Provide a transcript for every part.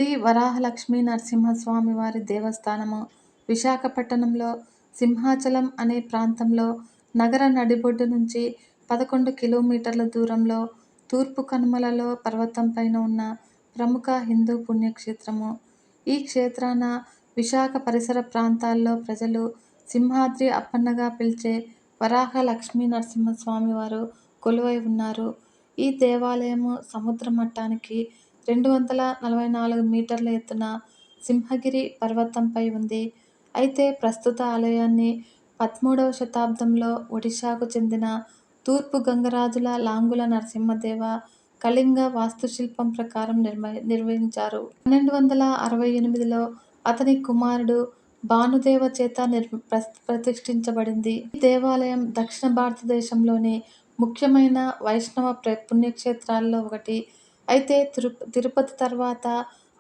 శ్రీ వరాహలక్ష్మీ నరసింహస్వామి వారి దేవస్థానము విశాఖపట్టణంలో సింహాచలం అనే ప్రాంతంలో నగర నడిబొడ్డు నుంచి 11 కిలోమీటర్ల దూరంలో తూర్పు కనుమలలో పర్వతం పైన ఉన్న ప్రముఖ హిందూ పుణ్యక్షేత్రము. ఈ క్షేత్రాన విశాఖ పరిసర ప్రాంతాల్లో ప్రజలు సింహాద్రి అప్పన్నగా పిలిచే వరాహ లక్ష్మీ నరసింహస్వామి వారు కొలువై ఉన్నారు. ఈ దేవాలయము సముద్ర మట్టానికి 244 మీటర్ల ఎత్తున సింహగిరి పర్వతంపై ఉంది. అయితే ప్రస్తుత ఆలయాన్ని 13వ శతాబ్దంలో ఒడిశాకు చెందిన తూర్పు గంగరాజుల లాంగుల నరసింహదేవ కళింగ వాస్తుశిల్పం ప్రకారం నిర్వహించారు. 1268లో అతని కుమారుడు భానుదేవ చేత ప్రతిష్ఠించబడింది. ఈ దేవాలయం దక్షిణ భారతదేశంలోని ముఖ్యమైన వైష్ణవ పుణ్యక్షేత్రాల్లో ఒకటి. అయితే తిరుపతి తర్వాత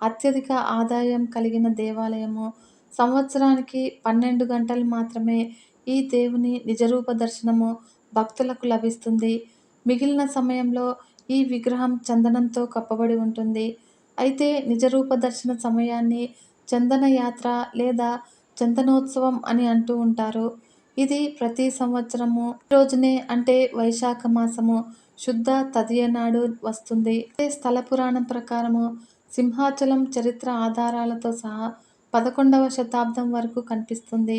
అత్యధిక ఆదాయం కలిగిన దేవాలయము. సంవత్సరానికి 12 గంటలు మాత్రమే ఈ దేవుని నిజరూప దర్శనము భక్తులకు లభిస్తుంది. మిగిలిన సమయంలో ఈ విగ్రహం చందనంతో కప్పబడి ఉంటుంది. అయితే నిజరూప దర్శన సమయాన్ని చందన యాత్ర లేదా చందనోత్సవం అని అంటూ ఉంటారు. ఇది ప్రతి సంవత్సరము ఈ రోజునే అంటే వైశాఖ మాసము శుద్ధ తదియ నాడు వస్తుంది. స్థల పురాణం ప్రకారము సింహాచలం చరిత్ర ఆధారాలతో సహా 11వ శతాబ్దం వరకు కనిపిస్తుంది.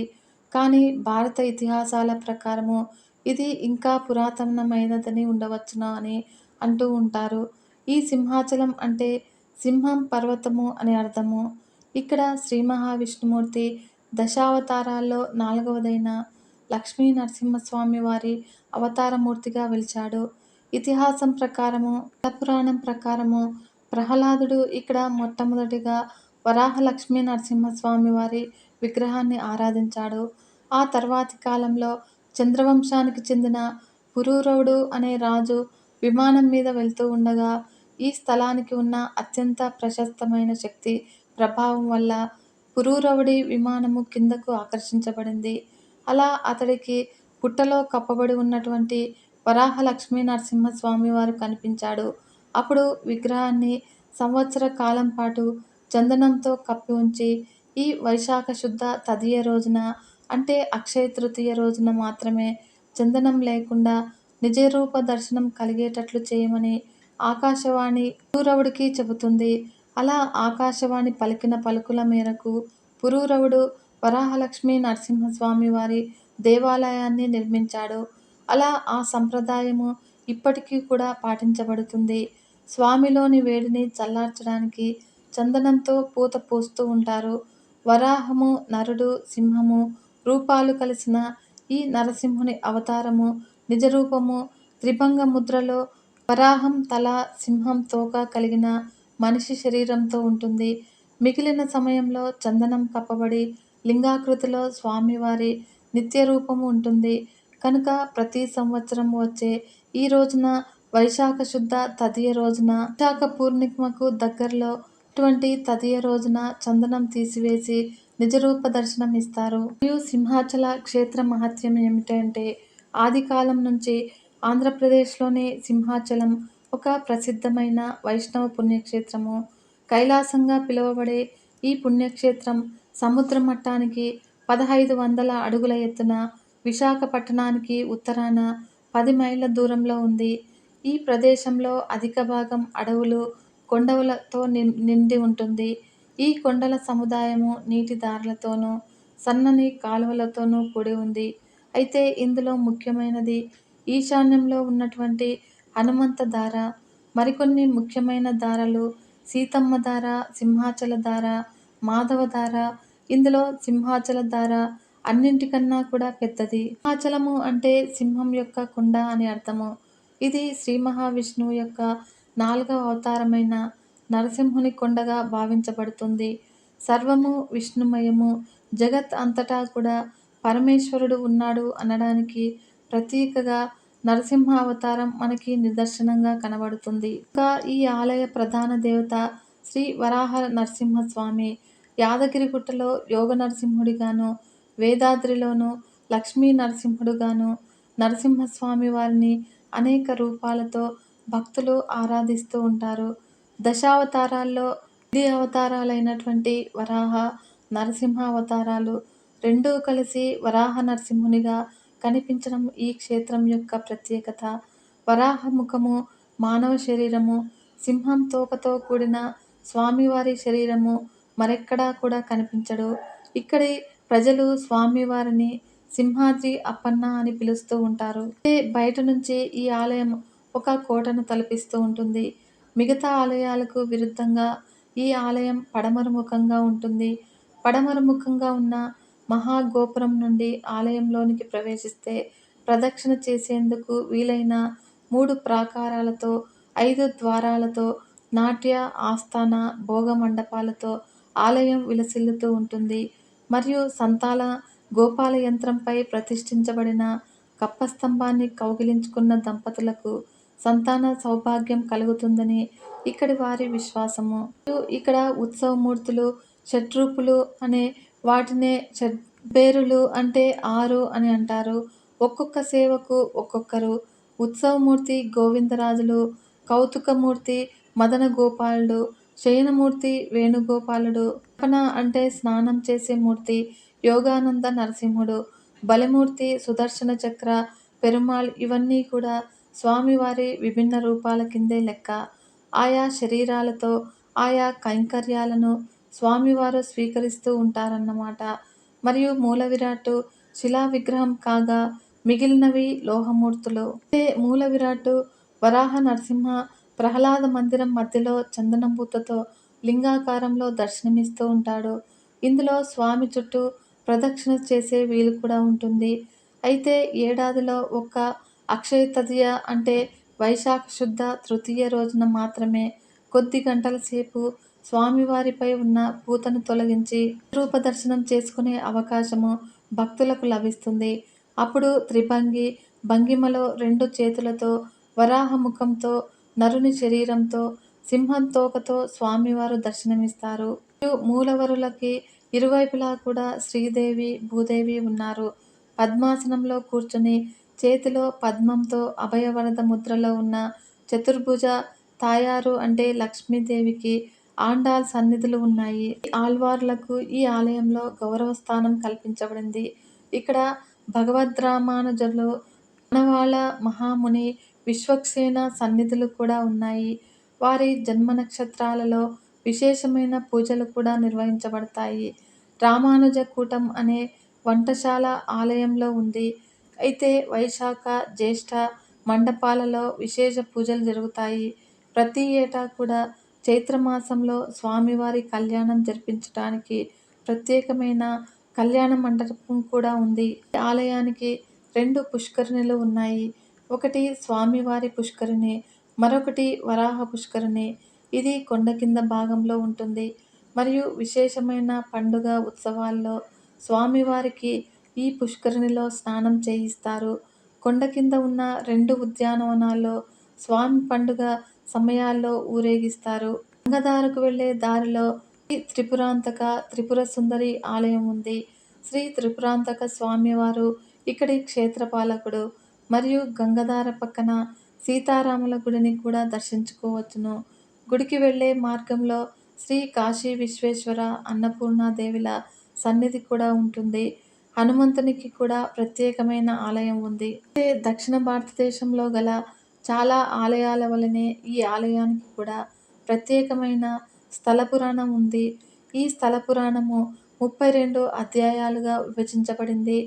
కానీ భారత ఇతిహాసాల ప్రకారము ఇది ఇంకా పురాతనమైనదని ఉండవచ్చునా అని అంటూ ఉంటారు. ఈ సింహాచలం అంటే సింహం పర్వతము అని అర్థము. ఇక్కడ శ్రీ మహావిష్ణుమూర్తి దశావతారాల్లో 4వదైన లక్ష్మీ నరసింహస్వామి వారి అవతారమూర్తిగా వెలిచాడు. ఇతిహాసం ప్రకారము పురాణం ప్రకారము ప్రహ్లాదుడు ఇక్కడ మొట్టమొదటిగా వరాహ లక్ష్మీ నరసింహస్వామి వారి విగ్రహాన్ని ఆరాధించాడు. ఆ తర్వాతి కాలంలో చంద్రవంశానికి చెందిన పురూరవుడు అనే రాజు విమానం మీద వెళ్తూ ఉండగా ఈ స్థలానికి ఉన్న అత్యంత ప్రశస్తమైన శక్తి ప్రభావం వల్ల పురూరవుడి విమానము కిందకు ఆకర్షించబడింది. అలా అతడికి పుట్టలో కప్పబడి ఉన్నటువంటి వరాహ లక్ష్మీ నరసింహస్వామి వారు కనిపించాడు. అప్పుడు విగ్రహాన్ని సంవత్సర కాలం పాటు చందనంతో కప్పి ఉంచి ఈ వైశాఖ శుద్ధ తదియ రోజున అంటే అక్షయ తృతీయ రోజున మాత్రమే చందనం లేకుండా నిజరూప దర్శనం కలిగేటట్లు చేయమని ఆకాశవాణి పురూరవుడికి చెబుతుంది. అలా ఆకాశవాణి పలికిన పలుకుల మేరకు పురూరవుడు వరాహలక్ష్మీ నరసింహస్వామి వారి దేవాలయాన్ని నిర్మించాడు. అలా ఆ సంప్రదాయము ఇప్పటికీ కూడా పాటించబడుతుంది. స్వామిలోని వేడిని చల్లార్చడానికి చందనంతో పూత పూస్తూ ఉంటారు. వరాహము, నరుడు, సింహము రూపాలు కలిసిన ఈ నరసింహుని అవతారము నిజరూపము త్రిభంగ ముద్రలో వరాహం తల, సింహం తోక కలిగిన మనిషి శరీరంతో ఉంటుంది. మిగిలిన సమయంలో చందనం కప్పబడి లింగాకృతిలో స్వామివారి నిత్యరూపము ఉంటుంది. కనుక ప్రతి సంవత్సరం వచ్చే ఈ రోజున వైశాఖ శుద్ధ తదియ రోజున విశాఖ పూర్ణిమకు దగ్గరలో ఇటువంటి తదియ రోజున చందనం తీసివేసి నిజరూప దర్శనం ఇస్తారు. మరియు సింహాచల క్షేత్ర మహత్యం ఏమిటంటే ఆది కాలం నుంచి ఆంధ్రప్రదేశ్లోని సింహాచలం ఒక ప్రసిద్ధమైన వైష్ణవ పుణ్యక్షేత్రము. కైలాసంగా పిలువబడే ఈ పుణ్యక్షేత్రం సముద్ర మట్టానికి 1500 అడుగుల ఎత్తున విశాఖపట్టణానికి ఉత్తరాన 10 మైళ్ళ దూరంలో ఉంది. ఈ ప్రదేశంలో అధిక భాగం అడవులు, కొండలతో నిండి ఉంటుంది. ఈ కొండల సముదాయము నీటి దారులతోనూ సన్నని కాలువలతోనూ కూడి ఉంది. అయితే ఇందులో ముఖ్యమైనది ఈశాన్యంలో ఉన్నటువంటి హనుమంత దార. మరికొన్ని ముఖ్యమైన దారలు సీతమ్మ దార, సింహాచల దార, మాధవ దార. ఇందులో సింహాచల దార అన్నింటికన్నా కూడా పెద్దది. సింహాచలము అంటే సింహం యొక్క కొండ అని అర్థము. ఇది శ్రీ మహావిష్ణువు యొక్క 4వ అవతారమైన నరసింహుని కొండగా భావించబడుతుంది. సర్వము విష్ణుమయము. జగత్ అంతటా కూడా పరమేశ్వరుడు ఉన్నాడు అనడానికి ప్రతీకగా నరసింహ అవతారం మనకి నిదర్శనంగా కనబడుతుంది. ఇంకా ఈ ఆలయ ప్రధాన దేవత శ్రీ వరాహ నరసింహస్వామి. యాదగిరిగుట్టలో యోగ నరసింహుడిగాను, వేదాద్రిలోను లక్ష్మీ నరసింహుడుగాను నరసింహస్వామి వారిని అనేక రూపాలతో భక్తులు ఆరాధిస్తూ ఉంటారు. దశావతారాల్లో ఇది అవతారాలైనటువంటి వరాహ, నరసింహ అవతారాలు రెండూ కలిసి వరాహ నరసింహునిగా కనిపించడం ఈ క్షేత్రం యొక్క ప్రత్యేకత. వరాహ ముఖము, మానవ శరీరము, సింహం తోకతో కూడిన స్వామివారి శరీరము మరెక్కడా కూడా కనిపించడు. ఇక్కడి ప్రజలు స్వామివారిని సింహాద్రి అప్పన్న అని పిలుస్తూ ఉంటారు. బయట నుంచి ఈ ఆలయం ఒక కోటను తలపిస్తూ ఉంటుంది. మిగతా ఆలయాలకు విరుద్ధంగా ఈ ఆలయం పడమర ముఖంగా ఉంటుంది. పడమర ముఖంగా ఉన్న మహాగోపురం నుండి ఆలయంలోనికి ప్రవేశిస్తే ప్రదక్షిణ చేసేందుకు వీలైన 3 ప్రాకారాలతో, 5 ద్వారాలతో, నాట్య, ఆస్థాన, భోగ మండపాలతో ఆలయం విలసిల్లుతూ ఉంటుంది. మరియు సంతాల గోపాల యంత్రంపై ప్రతిష్ఠించబడిన కప్పస్తంభాన్ని కౌగిలించుకున్న దంపతులకు సంతాన సౌభాగ్యం కలుగుతుందని ఇక్కడి వారి విశ్వాసము. ఇక్కడ ఉత్సవమూర్తులు, షట్రూపులు అనే వాటినే షడ్బేరులు అంటే 6 అని అంటారు. ఒక్కొక్క సేవకు ఒక్కొక్కరు. ఉత్సవమూర్తి గోవిందరాజులు, కౌతుకమూర్తి మదన గోపాలుడు, శయనమూర్తి వేణుగోపాలుడు, తపన అంటే స్నానం చేసే మూర్తి యోగానంద నరసింహుడు, బలిమూర్తి సుదర్శన చక్ర పెరుమాళ్ ఇవన్నీ కూడా స్వామివారి విభిన్న రూపాల కిందే లెక్క. ఆయా శరీరాలతో ఆయా కైంకర్యాలను స్వామివారు స్వీకరిస్తూ ఉంటారన్నమాట. మరియు మూల విరాట్టు శిలా విగ్రహం కాగా మిగిలినవి లోహమూర్తులు. మూల విరాట్టు వరాహ నరసింహ ప్రహ్లాద మందిరం మధ్యలో చందనబూతతో లింగాకారంలో దర్శనమిస్తూ ఉంటాడు. ఇందులో స్వామి చుట్టూ ప్రదక్షిణ చేసే వీలు కూడా ఉంటుంది. అయితే ఏడాదిలో ఒక్క అక్షయ తదియ అంటే వైశాఖ శుద్ధ తృతీయ రోజున మాత్రమే కొద్ది గంటల సేపు స్వామివారిపై ఉన్న పూతను తొలగించి రూప దర్శనం చేసుకునే అవకాశము భక్తులకు లభిస్తుంది. అప్పుడు త్రిభంగి భంగిమలో 2 చేతులతో, వరాహ ముఖంతో, నరుని శరీరంతో, సింహం తోకతో స్వామివారు దర్శనమిస్తారు. మూలవరులకి ఇరువైపులా కూడా శ్రీదేవి, భూదేవి ఉన్నారు. పద్మాసనంలో కూర్చుని చేతిలో పద్మంతో అభయవరద ముద్రలో ఉన్న చతుర్భుజ తాయారు అంటే లక్ష్మీదేవికి ఆండాల్ సన్నిధులు ఉన్నాయి. ఆళ్వార్లకు ఈ ఆలయంలో గౌరవ స్థానం కల్పించబడింది. ఇక్కడ భగవద్రామానుజులు, మానవాళ మహాముని విశ్వక్సేన సన్నిధులు కూడా ఉన్నాయి. వారి జన్మ నక్షత్రాలలో విశేషమైన పూజలు కూడా నిర్వహించబడతాయి. రామానుజ కూటం అనే వంటశాల ఆలయంలో ఉంది. అయితే వైశాఖ, జ్యేష్ఠ మండపాలలో విశేష పూజలు జరుగుతాయి. ప్రతి ఏటా కూడా చైత్రమాసంలో స్వామివారి కళ్యాణం జరిపించడానికి ప్రత్యేకమైన కళ్యాణ మండపం కూడా ఉంది. ఈ ఆలయానికి 2 పుష్కరిణులు ఉన్నాయి. ఒకటి స్వామివారి పుష్కరిణి, మరొకటి వరాహ పుష్కరిణి. ఇది కొండ కింద భాగంలో ఉంటుంది. మరియు విశేషమైన పండుగ ఉత్సవాల్లో స్వామివారికి ఈ పుష్కరిణిలో స్నానం చేయిస్తారు. కొండ కింద ఉన్న 2 ఉద్యానవనాల్లో స్వామి పండుగ సమయాల్లో ఊరేగిస్తారు. గంగధారకు వెళ్లే దారిలో శ్రీ త్రిపురాంతక త్రిపుర సుందరి ఆలయం ఉంది. శ్రీ త్రిపురాంతక స్వామివారు ఇక్కడి క్షేత్రపాలకుడు. మరియు గంగధార పక్కన సీతారాముల గుడిని కూడా దర్శించుకోవచ్చును. గుడికి వెళ్లే మార్గంలో శ్రీ కాశీ విశ్వేశ్వర, అన్నపూర్ణాదేవిల సన్నిధి కూడా ఉంటుంది. హనుమంతునికి కూడా ప్రత్యేకమైన ఆలయం ఉంది. దక్షిణ భారతదేశంలో గల చాలా ఆలయాల వలనే ఈ ఆలయానికి కూడా ప్రత్యేకమైన స్థల పురాణం ఉంది. ఈ స్థల పురాణము 32 అధ్యాయాలుగా విభజించబడింది.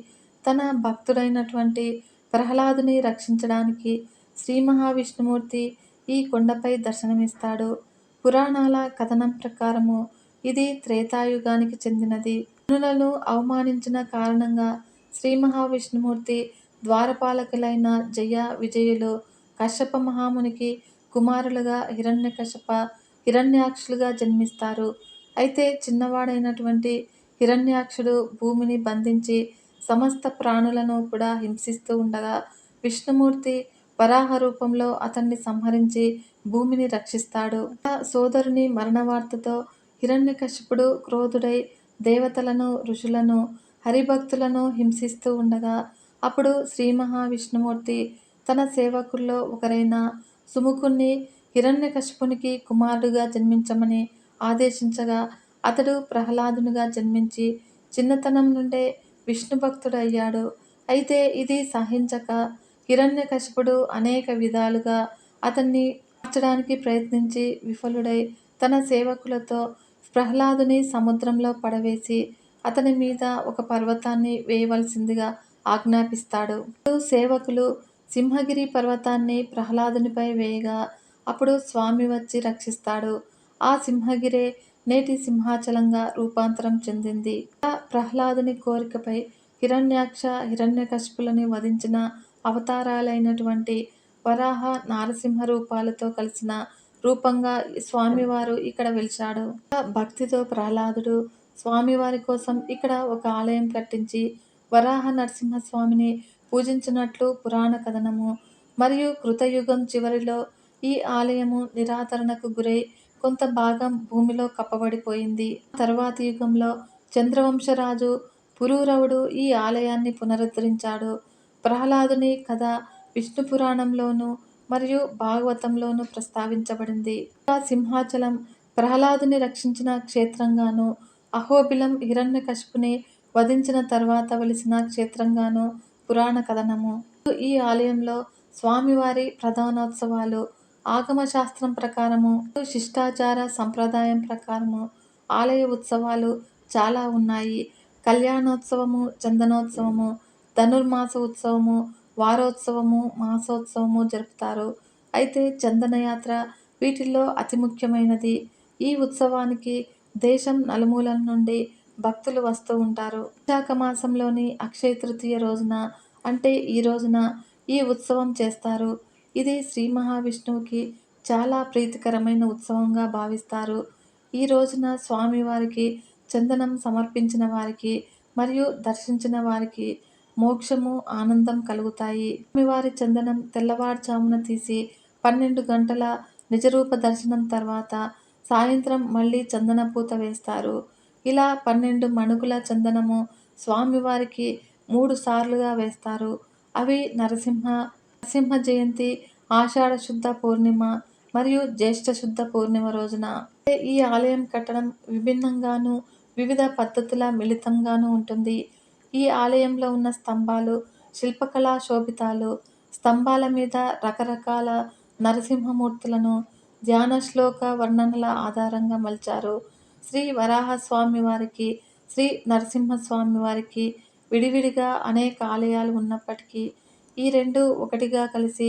తన భక్తుడైనటువంటి ప్రహ్లాదుని రక్షించడానికి శ్రీ మహావిష్ణుమూర్తి ఈ కొండపై దర్శనమిస్తాడు. పురాణాల కథనం ప్రకారము ఇది త్రేతాయుగానికి చెందినది. మునులను అవమానించిన కారణంగా శ్రీ మహావిష్ణుమూర్తి ద్వారపాలకులైన జయ, విజయులు కశ్యప మహామునికి కుమారులుగా హిరణ్యకశప, హిరణ్యాక్షులుగా జన్మిస్తారు. అయితే చిన్నవాడైనటువంటి హిరణ్యాక్షుడు భూమిని బంధించి సమస్త ప్రాణులను కూడా హింసిస్తూ ఉండగా విష్ణుమూర్తి వరాహ రూపంలో అతన్ని సంహరించి భూమిని రక్షిస్తాడు. సోదరుని మరణవార్తతో హిరణ్యకశిపుడు క్రోధుడై దేవతలను, ఋషులను, హరిభక్తులను హింసిస్తూ ఉండగా అప్పుడు శ్రీ మహావిష్ణుమూర్తి తన సేవకుల్లో ఒకరైన సుముఖుణ్ణి హిరణ్యకశిపునికి కుమారుడుగా జన్మించమని ఆదేశించగా అతడు ప్రహ్లాదునిగా జన్మించి చిన్నతనం నుండే విష్ణు భక్తుడయ్యాడు. అయితే ఇది సహించక హిరణ్యకశిపుడు అనేక విధాలుగా అతన్ని మార్చడానికి ప్రయత్నించి విఫలుడై తన సేవకులతో ప్రహ్లాదుని సముద్రంలో పడవేసి అతని మీద ఒక పర్వతాన్ని వేయవలసిందిగా ఆజ్ఞాపిస్తాడు. సేవకులు సింహగిరి పర్వతాన్ని ప్రహ్లాదునిపై వేయగా అప్పుడు స్వామి వచ్చి రక్షిస్తాడు. ఆ సింహగిరే నేటి సింహాచలంగా రూపాంతరం చెందింది. ప్రహ్లాదుని కోరికపై హిరణ్యాక్ష, హిరణ్యకశిపులని వధించిన అవతారాలైనటువంటి వరాహ, నారసింహ రూపాలతో కలిసిన రూపంగా స్వామివారు ఇక్కడ వెలిశాడు. భక్తితో ప్రహ్లాదుడు స్వామివారి కోసం ఇక్కడ ఒక ఆలయం కట్టించి వరాహ నరసింహస్వామిని పూజించినట్లు పురాణ కథనము. మరియు కృతయుగం చివరిలో ఈ ఆలయము నిరాదరణకు గురై కొంత భాగం భూమిలో కప్పబడిపోయింది. తరువాతి యుగంలో చంద్రవంశరాజు పురూరవుడు ఈ ఆలయాన్ని పునరుద్ధరించాడు. ప్రహ్లాదుని కథ విష్ణు పురాణంలోను మరియు భాగవతంలోను ప్రస్తావించబడింది. సింహాచలం ప్రహ్లాదుని రక్షించిన క్షేత్రంగాను, అహోబిలం హిరణ్యకశిపుని వధించిన తర్వాత వెలిసిన క్షేత్రంగాను పురాణ కథనము. ఈ ఆలయంలో స్వామివారి ప్రధానోత్సవాలు ఆగమ శాస్త్రం ప్రకారము, శిష్టాచార సంప్రదాయం ప్రకారము ఆలయ ఉత్సవాలు చాలా ఉన్నాయి. కళ్యాణోత్సవము, చందనోత్సవము, ధనుర్మాస ఉత్సవము, వారోత్సవము, మాసోత్సవము జరుపుతారు. అయితే చందనయాత్ర వీటిల్లో అతి ముఖ్యమైనది. ఈ ఉత్సవానికి దేశం నలుమూలల నుండి భక్తులు వస్తూ ఉంటారు. విశాఖ మాసంలోని అక్షయ తృతీయ రోజున అంటే ఈ రోజున ఈ ఉత్సవం చేస్తారు. ఇది శ్రీ మహావిష్ణువుకి చాలా ప్రీతికరమైన ఉత్సవంగా భావిస్తారు. ఈ రోజున స్వామివారికి చందనం సమర్పించిన వారికి మరియు దర్శించిన వారికి మోక్షము, ఆనందం కలుగుతాయి. స్వామివారి చందనం తెల్లవారుజామున తీసి 12 గంటల నిజరూప దర్శనం తర్వాత సాయంత్రం మళ్ళీ చందన పూత వేస్తారు. ఇలా 12 మణుగుల చందనము స్వామివారికి 3 సార్లుగా వేస్తారు. అవి నరసింహ జయంతి, ఆషాఢ శుద్ధ పూర్ణిమ మరియు జ్యేష్ఠ శుద్ధ పూర్ణిమ రోజున. ఈ ఆలయం కట్టడం విభిన్నంగాను, వివిధ పద్ధతుల మిళితంగాను ఉంటుంది. ఈ ఆలయంలో ఉన్న స్తంభాలు శిల్పకళా శోభితాలు. స్తంభాల మీద రకరకాల నరసింహమూర్తులను ధ్యాన శ్లోక వర్ణనల ఆధారంగా మలిచారు. శ్రీ వరాహస్వామి వారికి, శ్రీ నరసింహస్వామి వారికి విడివిడిగా అనేక ఆలయాలు ఉన్నప్పటికీ ఈ రెండు ఒకటిగా కలిసి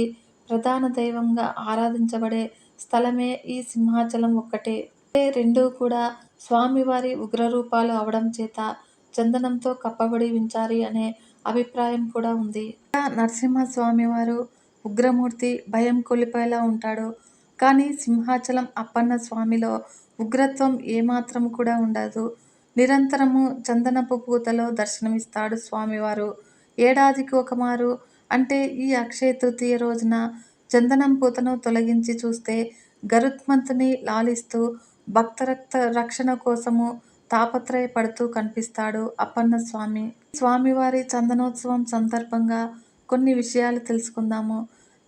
ప్రధాన దైవంగా ఆరాధించబడే స్థలమే ఈ సింహాచలం ఒక్కటే. రెండూ కూడా స్వామివారి ఉగ్రరూపాలు అవడం చేత చందనంతో కప్పబడి ఉంచాలి అనే అభిప్రాయం కూడా ఉంది. నరసింహస్వామి వారు ఉగ్రమూర్తి, భయం కొలిపేలా ఉంటాడు. కానీ సింహాచలం అప్పన్న స్వామిలో ఉగ్రత్వం ఏమాత్రం కూడా ఉండదు. నిరంతరము చందనపు పూతలో దర్శనమిస్తాడు స్వామివారు. ఏడాదికి ఒకమారు అంటే ఈ అక్షయ తృతీయ రోజున చందనం పూతను తొలగించి చూస్తే గరుత్మంతుని లాలిస్తూ భక్త రక్షణ కోసము తాపత్రయపడుతూ కనిపిస్తాడు అప్పన్న స్వామి. స్వామివారి చందనోత్సవం సందర్భంగా కొన్ని విషయాలు తెలుసుకుందాము.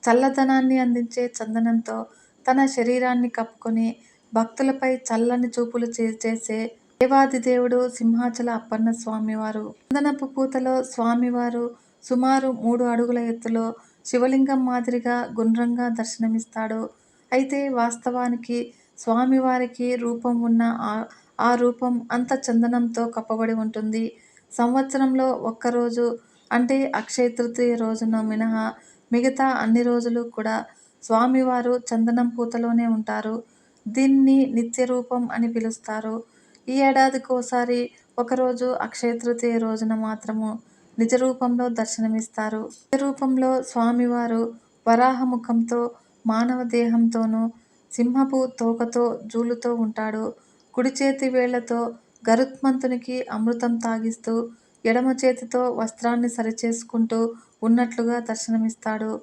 చల్లదనాన్ని అందించే చందనంతో తన శరీరాన్ని కప్పుకొని భక్తులపై చల్లని చూపులు చేసే దేవాదిదేవుడు సింహాచల అప్పన్న స్వామివారు. చందనపు పూతలో స్వామివారు సుమారు 3 అడుగుల ఎత్తులో శివలింగం మాదిరిగా గుండ్రంగా దర్శనమిస్తాడు. అయితే వాస్తవానికి స్వామివారికి రూపం ఉన్న ఆ రూపం అంత చందనంతో కప్పబడి ఉంటుంది. సంవత్సరంలో ఒక్కరోజు అంటే అక్షయ తృతీయ రోజున మినహా మిగతా అన్ని రోజులు కూడా స్వామివారు చందనం పూతలోనే ఉంటారు. దీన్ని నిత్య రూపం అని పిలుస్తారు. ఈ ఏడాదికోసారి ఒకరోజు అక్షయ తృతీయ రోజున మాత్రము నిజ రూపంలో దర్శనమిస్తారు. నిజ రూపంలో స్వామివారు వరాహ ముఖంతో, మానవ దేహంతోనూ, సింహపు తోకతో, జూలుతో ఉంటాడు. కుడి చేతి వేళ్లతో గరుత్మంతునికి అమృతం తాగిస్తూ, ఎడమ చేతితో వస్త్రాన్ని సరిచేసుకుంటూ ఉన్నట్లుగా దర్శనమిస్తాడు.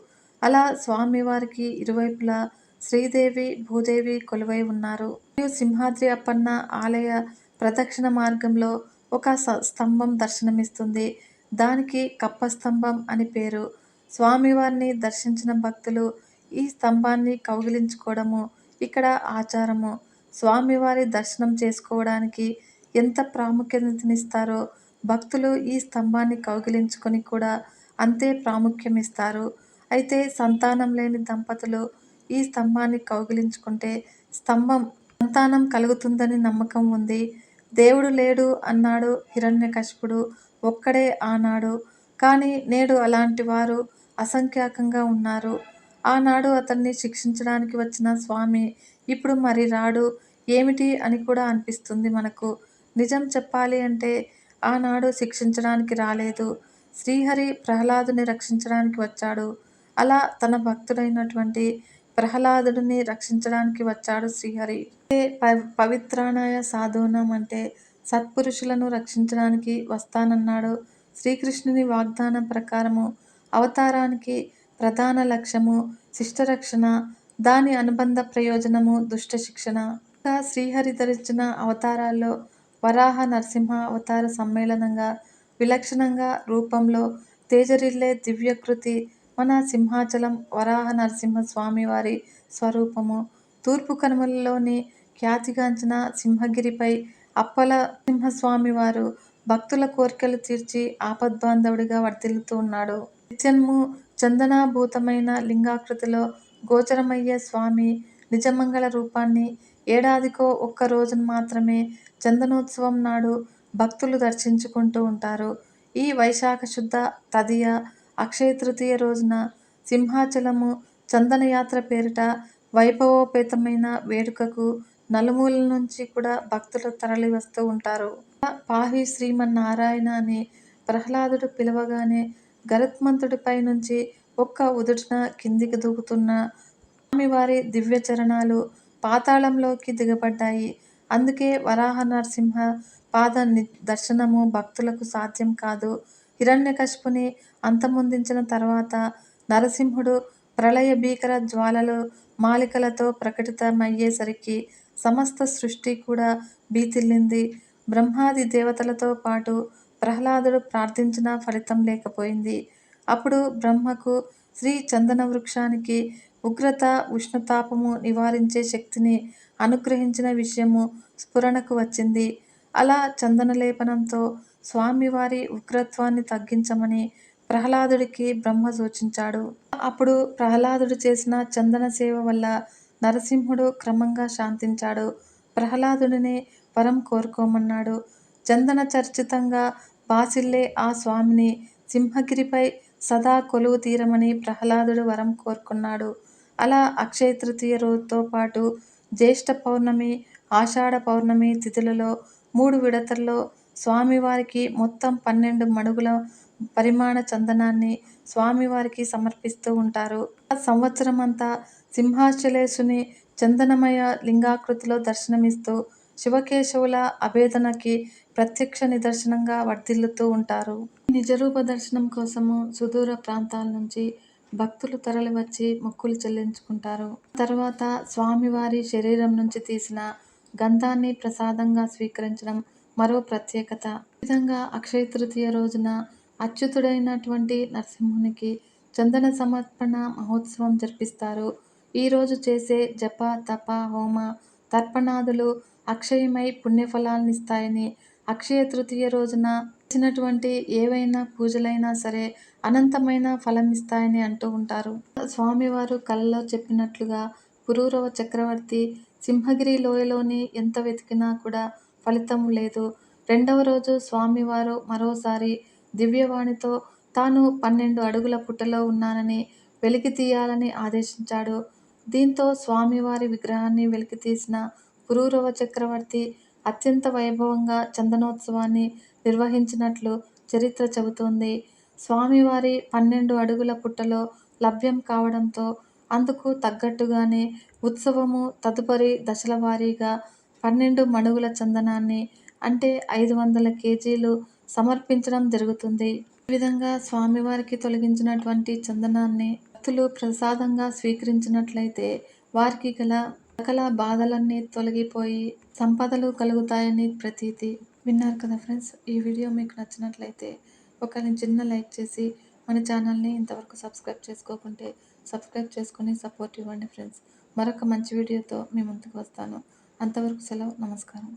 అలా స్వామివారికి ఇరువైపులా శ్రీదేవి, భూదేవి కొలువై ఉన్నారు. మరియు సింహాద్రి అప్పన్న ఆలయ ప్రదక్షిణ మార్గంలో ఒక స్తంభం దర్శనమిస్తుంది. దానికి కప్పస్తంభం అని పేరు. స్వామివారిని దర్శించిన భక్తులు ఈ స్తంభాన్ని కౌగిలించుకోవడము ఇక్కడ ఆచారము. స్వామివారి దర్శనం చేసుకోవడానికి ఎంత ప్రాముఖ్యతనిస్తారో భక్తులు ఈ స్తంభాన్ని కౌగిలించుకొని కూడా అంతే ప్రాముఖ్యమిస్తారు. అయితే సంతానం లేని దంపతులు ఈ స్తంభాన్ని కౌగిలించుకుంటే సంతానం కలుగుతుందని నమ్మకం ఉంది. దేవుడు లేడు అన్నాడు హిరణ్యకశిపుడు ఒక్కడే ఆనాడు. కానీ నేడు అలాంటి వారు అసంఖ్యాకంగా ఉన్నారు. ఆనాడు అతన్ని శిక్షించడానికి వచ్చిన స్వామి ఇప్పుడు మరి రాడు ఏమిటి అని కూడా అనిపిస్తుంది మనకు. నిజం చెప్పాలి అంటే ఆనాడు శిక్షించడానికి రాలేదు. శ్రీహరి ప్రహ్లాదుని రక్షించడానికి వచ్చాడు. అలా తన భక్తుడైనటువంటి ప్రహ్లాదుడిని రక్షించడానికి వచ్చాడు శ్రీహరి. పవిత్రానాయ సాధూనాం అంటే సత్పురుషులను రక్షించడానికి వస్తానన్నాడు. శ్రీకృష్ణుని వాగ్దానం ప్రకారము అవతారానికి ప్రధాన లక్ష్యము శిష్టరక్షణ, దాని అనుబంధ ప్రయోజనము దుష్ట శిక్షణ. ఇంకా శ్రీహరి ధరించిన అవతారాల్లో వరాహ నరసింహ అవతార సమ్మేళనంగా విలక్షణంగా రూపంలో తేజరిల్లే దివ్యకృతి మన సింహాచలం వరాహ నరసింహ స్వామివారి స్వరూపము. తూర్పు కనుమలలోని ఖ్యాతిగాంచిన సింహగిరిపై అప్పల సింహస్వామివారు భక్తుల కోర్కెలు తీర్చి ఆపద్బాంధవుడిగా వర్ధిల్లుతూ ఉన్నాడు. నిత్యము చందనాభూతమైన లింగాకృతిలో గోచరమయ్యే స్వామి నిజమంగళ రూపాన్ని ఏడాదికో ఒక్క రోజున మాత్రమే చందనోత్సవం నాడు భక్తులు దర్శించుకుంటూ ఉంటారు. ఈ వైశాఖ శుద్ధ తదియ అక్షయ తృతీయ రోజున సింహాచలము చందనయాత్ర పేరిట వైభవోపేతమైన వేడుకకు నలుమూలల నుంచి కూడా భక్తులు తరలి వస్తూ ఉంటారు. పాహి శ్రీమన్నారాయణ అని ప్రహ్లాదుడు పిలవగానే గరుత్మంతుడిపై నుంచి ఒక్క ఉదుటున కిందికి దూకుతున్న స్వామివారి దివ్య చరణాలు పాతాళంలోకి దిగబడ్డాయి. అందుకే వరాహ నరసింహ పాద దర్శనము భక్తులకు సాధ్యం కాదు. హిరణ్యకశిపుని అంతమొందించిన తర్వాత నరసింహుడు ప్రళయ భీకర జ్వాలలు మాలికలతో ప్రకటితమయ్యేసరికి సమస్త సృష్టి కూడా భీతిల్లింది. బ్రహ్మాది దేవతలతో పాటు ప్రహ్లాదుడు ప్రార్థించిన ఫలితం లేకపోయింది. అప్పుడు బ్రహ్మకు శ్రీ చందన వృక్షానికి ఉగ్రత ఉష్ణతాపము నివారించే శక్తిని అనుగ్రహించిన విషయము స్ఫురణకు వచ్చింది. అలా చందన లేపనంతో స్వామివారి ఉగ్రత్వాన్ని తగ్గించమని ప్రహ్లాదుడికి బ్రహ్మ సూచించాడు. అప్పుడు ప్రహ్లాదుడు చేసిన చందన సేవ వల్ల నరసింహుడు క్రమంగా శాంతించాడు. ప్రహ్లాదుడిని వరం కోరుకోమన్నాడు. చందన చర్చితంగా బాసిల్లే ఆ స్వామిని సింహగిరిపై సదా కొలువు తీరమని ప్రహ్లాదుడు వరం కోరుకున్నాడు. అలా అక్షయ తృతీయ రోజుతో పాటు జ్యేష్ఠ పౌర్ణమి, ఆషాఢ పౌర్ణమి తిథులలో 3 విడతల్లో స్వామివారికి మొత్తం 12 మణుగుల పరిమాణ చందనాన్ని స్వామివారికి సమర్పిస్తూ ఉంటారు. సంవత్సరమంతా సింహాచలేశుని చందనమయ లింగాకృతిలో దర్శనమిస్తూ శివకేశవుల అభేదనకి ప్రత్యక్ష నిదర్శనంగా వర్ధిల్లుతూ ఉంటారు. నిజరూప దర్శనం కోసము సుదూర ప్రాంతాల నుంచి భక్తులు తరలివచ్చి మొక్కులు చెల్లించుకుంటారు. తర్వాత స్వామివారి శరీరం నుంచి తీసిన గంధాన్ని ప్రసాదంగా స్వీకరించడం మరో ప్రత్యేకత. ఈ విధంగా అక్షయ తృతీయ రోజున అచ్యుతుడైనటువంటి నరసింహునికి చందన సమర్పణ మహోత్సవం జరిపిస్తారు. ఈ రోజు చేసే జప, తప, హోమ, తర్పణాదులు అక్షయమై పుణ్యఫలాలనిస్తాయని, అక్షయ తృతీయ రోజున చేసినటువంటి ఏవైనా పూజలైనా సరే అనంతమైన ఫలమిస్తాయని అంటూ ఉంటారు. స్వామివారు కలలో చెప్పినట్లుగా పురూరవ చక్రవర్తి సింహగిరి లోయలోని ఎంత వెతికినా కూడా ఫలితం లేదు. రెండవ రోజు స్వామివారు మరోసారి దివ్యవాణితో తాను 12 అడుగుల పుట్టలో ఉన్నానని వెలికి తీయాలని ఆదేశించాడు. దీంతో స్వామివారి విగ్రహాన్ని వెలికితీసిన పురూరవ చక్రవర్తి అత్యంత వైభవంగా చందనోత్సవాన్ని నిర్వహించినట్లు చరిత్ర చెబుతోంది. స్వామివారి 12 అడుగుల పుట్టలో లభ్యం కావడంతో అందుకు తగ్గట్టుగానే ఉత్సవము తదుపరి దశల వారీగా 12 మణుగుల చందనాన్ని అంటే 500 కేజీలు సమర్పించడం జరుగుతుంది. ఈ విధంగా స్వామివారికి తొలగించినటువంటి చందనాన్ని భక్తులు ప్రసాదంగా స్వీకరించినట్లయితే వారికి గల సకల బాధలన్నీ తొలగిపోయి సంపదలు కలుగుతాయని ప్రతీతి. విన్నారు కదా ఫ్రెండ్స్, ఈ వీడియో మీకు నచ్చినట్లయితే ఒక చిన్న లైక్ చేసి మన ఛానల్ని ఇంతవరకు సబ్స్క్రైబ్ చేసుకోకుంటే సబ్స్క్రైబ్ చేసుకొని సపోర్ట్ ఇవ్వండి ఫ్రెండ్స్. మరొక మంచి వీడియోతో మీ ముందుకు వస్తాను. అంతవరకు సెలవు. నమస్కారం.